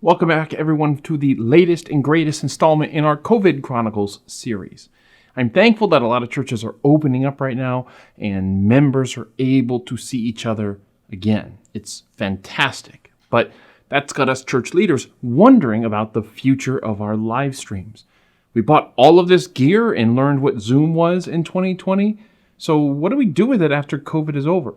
Welcome back, everyone, to the latest and greatest installment in our COVID Chronicles series. I'm thankful that a lot of churches are opening up right now and members are able to see each other again. It's fantastic. But that's got us church leaders wondering about the future of our live streams. We bought all of this gear and learned what Zoom was in 2020. So what do we do with it after COVID is over?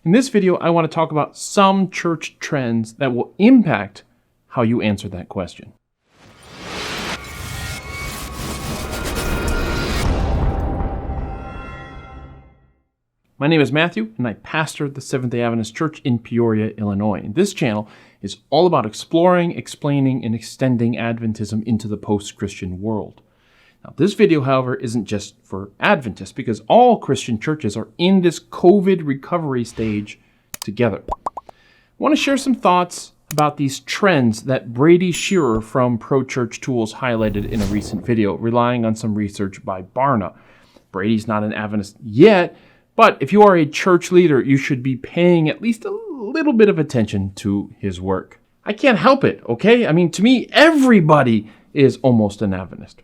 In this video, I want to talk about some church trends that will impact how you answer that question. My name is Matthew, and I pastor the Seventh-day Adventist Church in Peoria, Illinois. And this channel is all about exploring, explaining, and extending Adventism into the post-Christian world. Now, this video, however, isn't just for Adventists, because all Christian churches are in this COVID recovery stage together. I want to share some thoughts about these trends that Brady Shearer from ProChurchTools highlighted in a recent video, relying on some research by Barna. Brady's not an Adventist yet, but if you are a church leader, you should be paying at least a little bit of attention to his work. I can't help it, okay? I mean, to me, everybody is almost an Adventist.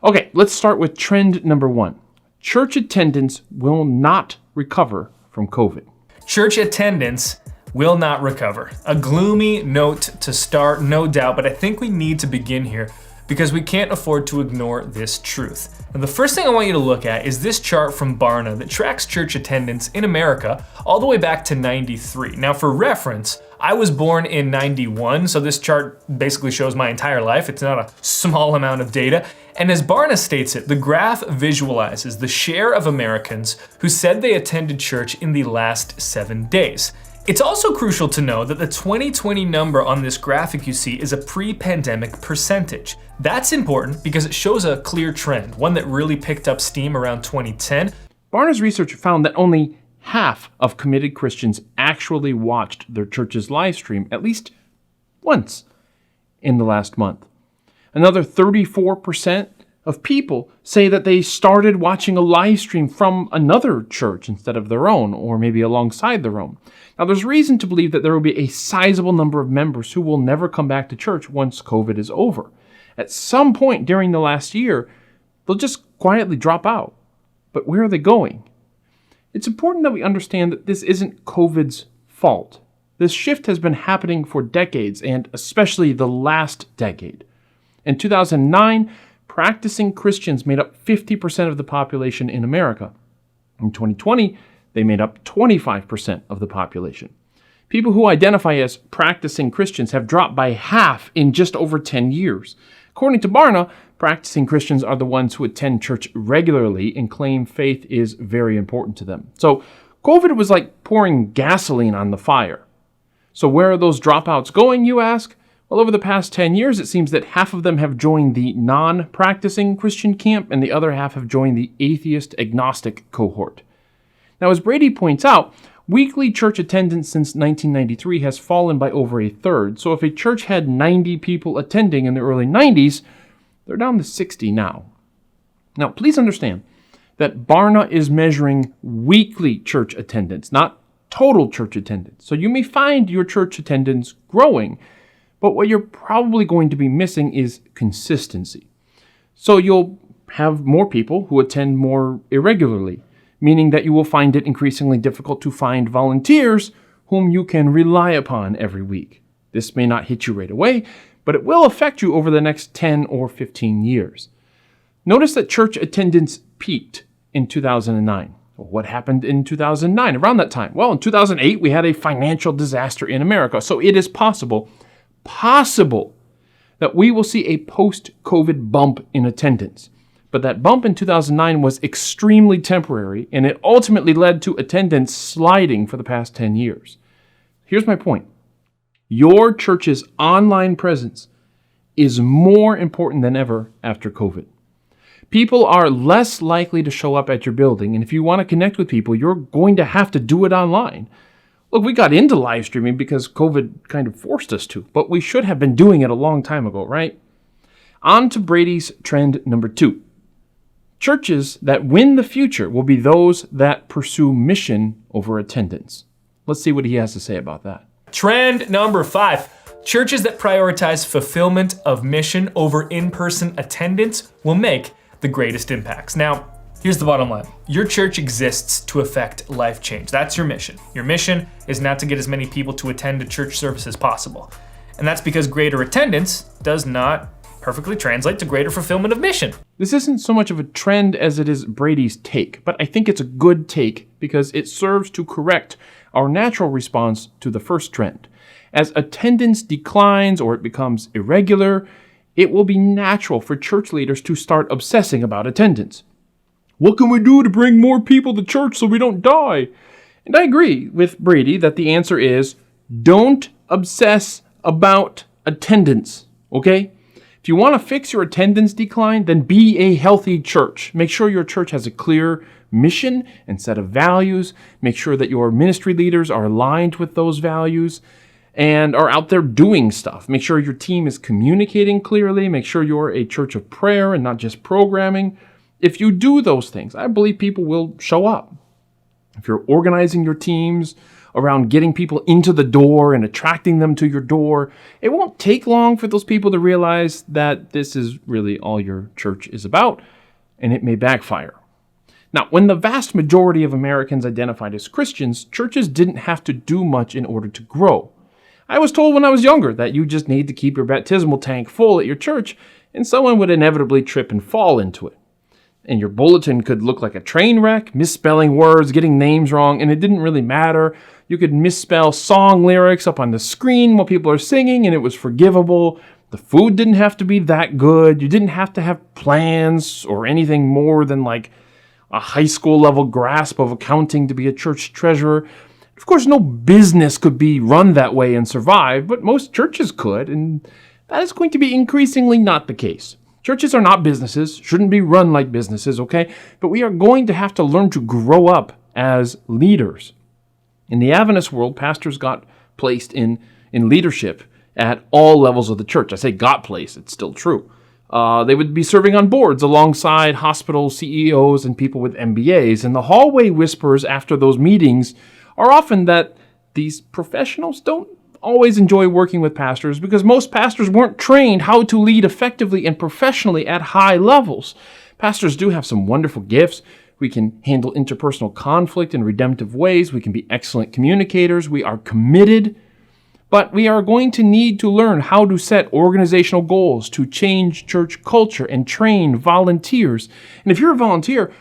Okay, let's start with trend number 1. Church attendance will not recover from COVID. Church attendance will not recover. A gloomy note to start, no doubt, but I think we need to begin here because we can't afford to ignore this truth. And the first thing I want you to look at is this chart from Barna that tracks church attendance in America all the way back to 93. Now, for reference, I was born in 91, so this chart basically shows my entire life. It's not a small amount of data. And as Barna states it, the graph visualizes the share of Americans who said they attended church in the last 7 days. It's also crucial to know that the 2020 number on this graphic you see is a pre-pandemic percentage. That's important because it shows a clear trend, one that really picked up steam around 2010. Barna's research found that only half of committed Christians actually watched their church's live stream at least once in the last month. Another 34% of people say that they started watching a live stream from another church instead of their own, or maybe alongside their own. Now, there's reason to believe that there will be a sizable number of members who will never come back to church once COVID is over. At some point during the last year, they'll just quietly drop out. But where are they going? It's important that we understand that this isn't COVID's fault. This shift has been happening for decades, and especially the last decade. In 2009, practicing Christians made up 50% of the population in America. In 2020, they made up 25% of the population. People who identify as practicing Christians have dropped by half in just over 10 years. According to Barna, practicing Christians are the ones who attend church regularly and claim faith is very important to them. So COVID was like pouring gasoline on the fire. So where are those dropouts going, you ask? Well, over the past 10 years, it seems that half of them have joined the non-practicing Christian camp and the other half have joined the atheist agnostic cohort. Now, as Brady points out, weekly church attendance since 1993 has fallen by over a third. So if a church had 90 people attending in the early 90s, they're down to 60 now. Now, please understand that Barna is measuring weekly church attendance, not total church attendance. So you may find your church attendance growing, but what you're probably going to be missing is consistency. So you'll have more people who attend more irregularly, meaning that you will find it increasingly difficult to find volunteers whom you can rely upon every week. This may not hit you right away, but it will affect you over the next 10 or 15 years. Notice that church attendance peaked in 2009. Well, what happened in 2009 around that time? Well, in 2008, we had a financial disaster in America, so it is possible that we will see a post-COVID bump in attendance. But that bump in 2009 was extremely temporary, and it ultimately led to attendance sliding for the past 10 years. Here's my point. Your church's online presence is more important than ever after COVID. People are less likely to show up at your building, and if you want to connect with people, you're going to have to do it online. Look, we got into live streaming because COVID kind of forced us to, but we should have been doing it a long time ago, right? On to Brady's trend number 2. Churches that win the future will be those that pursue mission over attendance. Let's see what he has to say about that. Trend number 5. Churches that prioritize fulfillment of mission over in-person attendance will make the greatest impacts. Now, here's the bottom line. Your church exists to affect life change. That's your mission. Your mission is not to get as many people to attend a church service as possible. And that's because greater attendance does not perfectly translate to greater fulfillment of mission. This isn't so much of a trend as it is Brady's take, but I think it's a good take because it serves to correct our natural response to the first trend. As attendance declines or it becomes irregular, it will be natural for church leaders to start obsessing about attendance. What can we do to bring more people to church so we don't die? And I agree with Brady that the answer is don't obsess about attendance, okay? If you want to fix your attendance decline, then be a healthy church. Make sure your church has a clear mission and set of values. Make sure that your ministry leaders are aligned with those values and are out there doing stuff. Make sure your team is communicating clearly. Make sure you're a church of prayer and not just programming. If you do those things, I believe people will show up. If you're organizing your teams around getting people into the door and attracting them to your door, it won't take long for those people to realize that this is really all your church is about, and it may backfire. Now, when the vast majority of Americans identified as Christians, churches didn't have to do much in order to grow. I was told when I was younger that you just need to keep your baptismal tank full at your church, and someone would inevitably trip and fall into it. And your bulletin could look like a train wreck, misspelling words, getting names wrong, and it didn't really matter. You could misspell song lyrics up on the screen while people are singing, and it was forgivable. The food didn't have to be that good. You didn't have to have plans or anything more than like a high school level grasp of accounting to be a church treasurer. Of course, no business could be run that way and survive, but most churches could, and that is going to be increasingly not the case. Churches are not businesses, shouldn't be run like businesses, okay? But we are going to have to learn to grow up as leaders. In the Adventist world, pastors got placed in leadership at all levels of the church. I say got placed, it's still true. They would be serving on boards alongside hospital CEOs and people with MBAs. And the hallway whispers after those meetings are often that these professionals don't always enjoy working with pastors because most pastors weren't trained how to lead effectively and professionally at high levels. Pastors do have some wonderful gifts. We can handle interpersonal conflict in redemptive ways. We can be excellent communicators. We are committed. But we are going to need to learn how to set organizational goals to change church culture and train volunteers. And if you're a volunteer,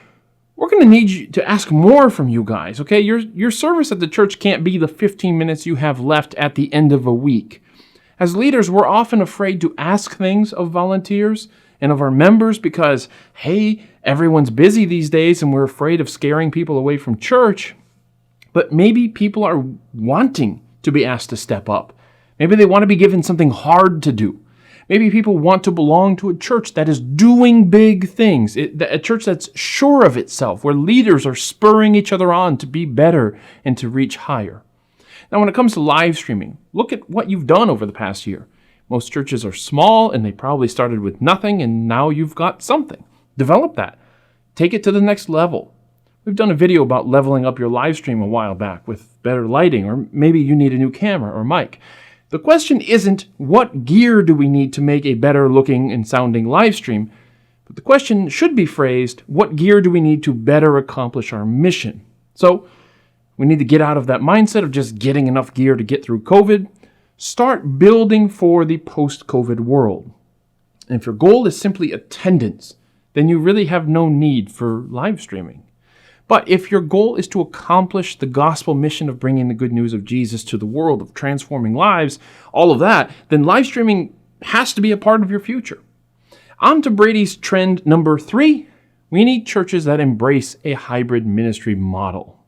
we're going to need you to ask more from you guys, okay? Your service at the church can't be the 15 minutes you have left at the end of a week. As leaders, we're often afraid to ask things of volunteers and of our members because, hey, everyone's busy these days and we're afraid of scaring people away from church. But maybe people are wanting to be asked to step up. Maybe they want to be given something hard to do. Maybe people want to belong to a church that is doing big things, a church that's sure of itself, where leaders are spurring each other on to be better and to reach higher. Now, when it comes to live streaming, look at what you've done over the past year. Most churches are small, and they probably started with nothing, and now you've got something. Develop that. Take it to the next level. We've done a video about leveling up your live stream a while back with better lighting, or maybe you need a new camera or mic. The question isn't what gear do we need to make a better looking and sounding live stream, but the question should be phrased, what gear do we need to better accomplish our mission? So we need to get out of that mindset of just getting enough gear to get through COVID. Start building for the post-COVID world. And if your goal is simply attendance, then you really have no need for live streaming. But if your goal is to accomplish the gospel mission of bringing the good news of Jesus to the world, of transforming lives, all of that, then live streaming has to be a part of your future. On to Brady's trend number 3. We need churches that embrace a hybrid ministry model.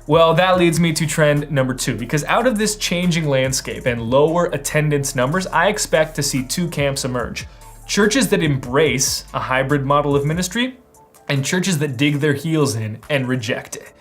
Well, that leads me to trend number 2, because out of this changing landscape and lower attendance numbers, I expect to see 2 camps emerge. Churches that embrace a hybrid model of ministry, and churches that dig their heels in and reject it.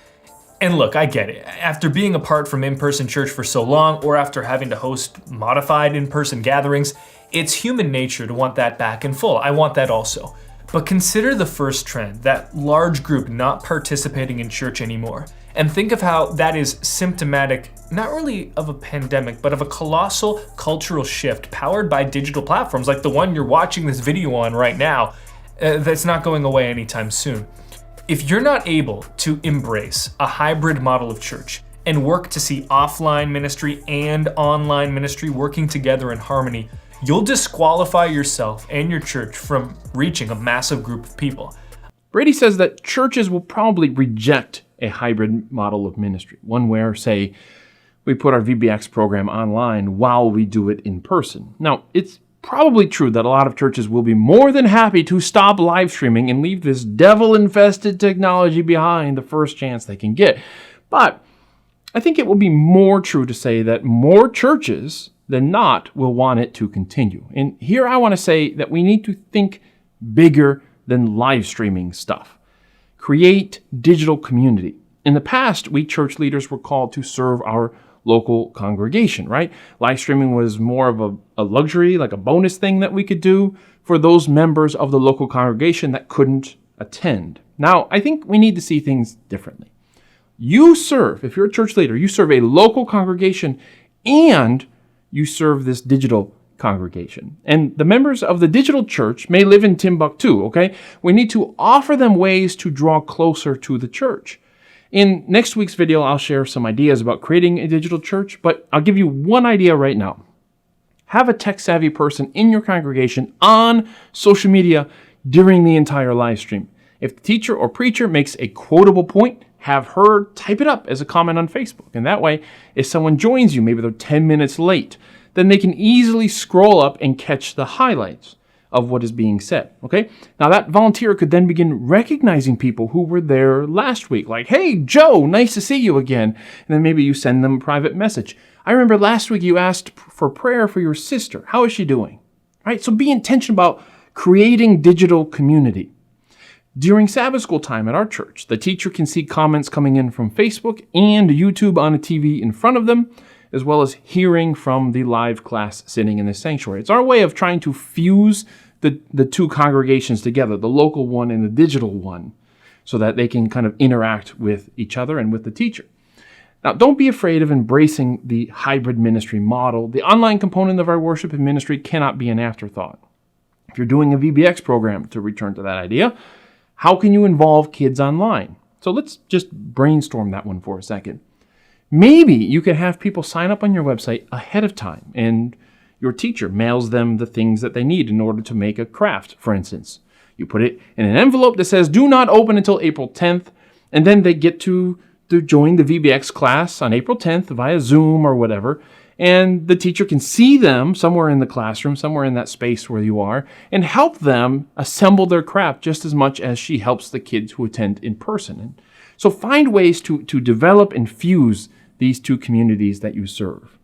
And look, I get it. After being apart from in-person church for so long, or after having to host modified in-person gatherings, it's human nature to want that back in full. I want that also. But consider the first trend, that large group not participating in church anymore, and think of how that is symptomatic not really of a pandemic, but of a colossal cultural shift powered by digital platforms like the one you're watching this video on right now, that's not going away anytime soon. If you're not able to embrace a hybrid model of church and work to see offline ministry and online ministry working together in harmony, you'll disqualify yourself and your church from reaching a massive group of people. Brady says that churches will probably reject a hybrid model of ministry, one where, say, we put our VBX program online while we do it in person. Now, it's probably true that a lot of churches will be more than happy to stop live streaming and leave this devil-infested technology behind the first chance they can get. But I think it will be more true to say that more churches than not will want it to continue. And here I want to say that we need to think bigger than live streaming stuff. Create digital community. In the past, we church leaders were called to serve our local congregation, right? Live streaming was more of a luxury, like a bonus thing that we could do for those members of the local congregation that couldn't attend. Now, I think we need to see things differently. You serve, if you're a church leader, you serve a local congregation and you serve this digital congregation. And the members of the digital church may live in Timbuktu, okay? We need to offer them ways to draw closer to the church. In next week's video, I'll share some ideas about creating a digital church, but I'll give you one idea right now. Have a tech-savvy person in your congregation on social media during the entire live stream. If the teacher or preacher makes a quotable point, have her type it up as a comment on Facebook. And that way, if someone joins you, maybe they're 10 minutes late, then they can easily scroll up and catch the highlights of what is being said, okay? Now that volunteer could then begin recognizing people who were there last week, like, hey, Joe, nice to see you again. And then maybe you send them a private message. I remember last week you asked for prayer for your sister. How is she doing? All right, so be intentional about creating digital community. During Sabbath school time at our church, the teacher can see comments coming in from Facebook and YouTube on a TV in front of them, as well as hearing from the live class sitting in the sanctuary. It's our way of trying to fuse the two congregations together, the local one and the digital one, so that they can kind of interact with each other and with the teacher. Now, don't be afraid of embracing the hybrid ministry model. The online component of our worship and ministry cannot be an afterthought. If you're doing a VBX program, to return to that idea, how can you involve kids online? So let's just brainstorm that one for a second. Maybe you could have people sign up on your website ahead of time, and your teacher mails them the things that they need in order to make a craft, for instance. You put it in an envelope that says, do not open until April 10th, and then they get to join the VBX class on April 10th via Zoom or whatever, and the teacher can see them somewhere in the classroom, somewhere in that space where you are, and help them assemble their craft just as much as she helps the kids who attend in person. And so find ways to develop and fuse these two communities that you serve.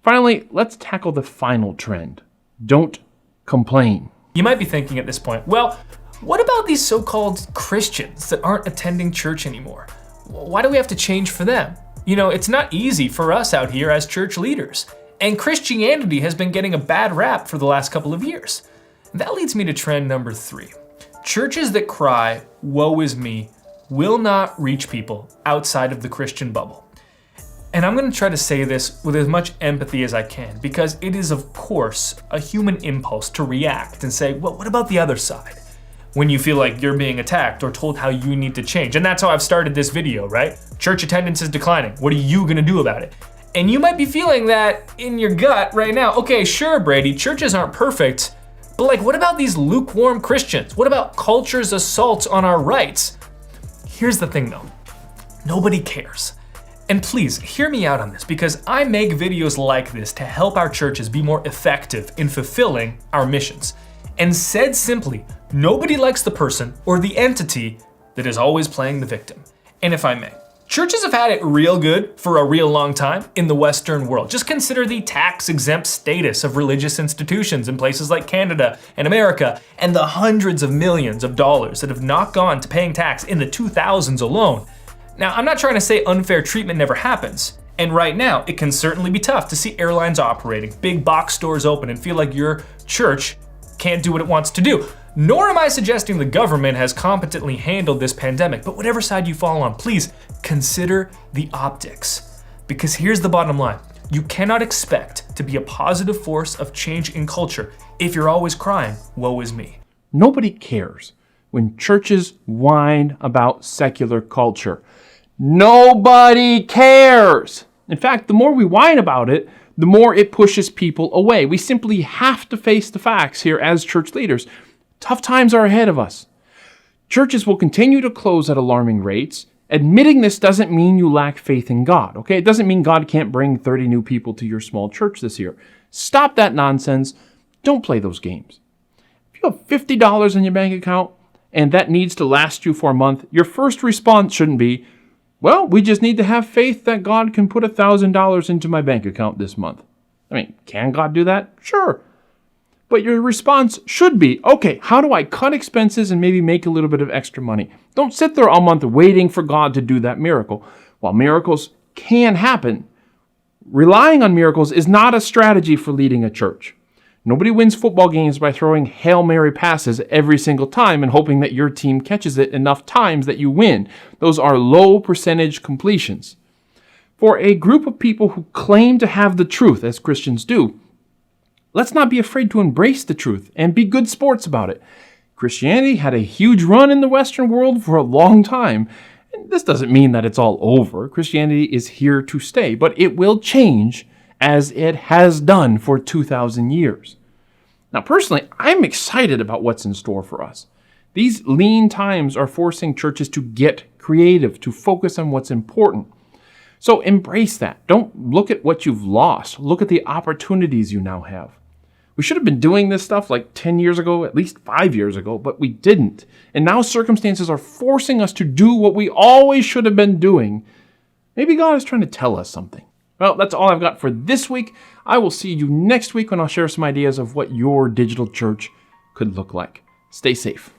Finally, let's tackle the final trend. Don't complain. You might be thinking at this point, well, what about these so-called Christians that aren't attending church anymore? Why do we have to change for them? You know, it's not easy for us out here as church leaders. And Christianity has been getting a bad rap for the last couple of years. That leads me to trend number 3. Churches that cry, woe is me, will not reach people outside of the Christian bubble. And I'm going to try to say this with as much empathy as I can, because it is, of course, a human impulse to react and say, well, what about the other side? When you feel like you're being attacked or told how you need to change. And that's how I've started this video, right? Church attendance is declining. What are you going to do about it? And you might be feeling that in your gut right now. Okay, sure, Brady, churches aren't perfect, but like, what about these lukewarm Christians? What about culture's assault on our rights? Here's the thing though, nobody cares. And please, hear me out on this, because I make videos like this to help our churches be more effective in fulfilling our missions. And said simply, nobody likes the person or the entity that is always playing the victim. And if I may, churches have had it real good for a real long time in the Western world. Just consider the tax-exempt status of religious institutions in places like Canada and America, and the hundreds of millions of dollars that have not gone to paying tax in the 2000s alone. Now, I'm not trying to say unfair treatment never happens. And right now, it can certainly be tough to see airlines operating, big box stores open, and feel like your church can't do what it wants to do. Nor am I suggesting the government has competently handled this pandemic, but whatever side you fall on, please consider the optics. Because here's the bottom line. You cannot expect to be a positive force of change in culture if you're always crying, woe is me. Nobody cares when churches whine about secular culture. Nobody cares. In fact, the more we whine about it, the more it pushes people away. We simply have to face the facts here as church leaders. Tough times are ahead of us. Churches will continue to close at alarming rates. Admitting this doesn't mean you lack faith in God, okay? It doesn't mean God can't bring 30 new people to your small church this year. Stop that nonsense. Don't play those games. If you have $50 in your bank account and that needs to last you for a month, your first response shouldn't be, well, we just need to have faith that God can put $1,000 into my bank account this month. I mean, can God do that? Sure. But your response should be, okay, how do I cut expenses and maybe make a little bit of extra money? Don't sit there all month waiting for God to do that miracle. While miracles can happen, relying on miracles is not a strategy for leading a church. Nobody wins football games by throwing Hail Mary passes every single time and hoping that your team catches it enough times that you win. Those are low percentage completions. For a group of people who claim to have the truth, as Christians do, let's not be afraid to embrace the truth and be good sports about it. Christianity had a huge run in the Western world for a long time. And this doesn't mean that it's all over. Christianity is here to stay, but it will change as it has done for 2,000 years. Now, personally, I'm excited about what's in store for us. These lean times are forcing churches to get creative, to focus on what's important. So embrace that. Don't look at what you've lost. Look at the opportunities you now have. We should have been doing this stuff like 10 years ago, at least 5 years ago, but we didn't. And now circumstances are forcing us to do what we always should have been doing. Maybe God is trying to tell us something. Well, that's all I've got for this week. I will see you next week when I'll share some ideas of what your digital church could look like. Stay safe.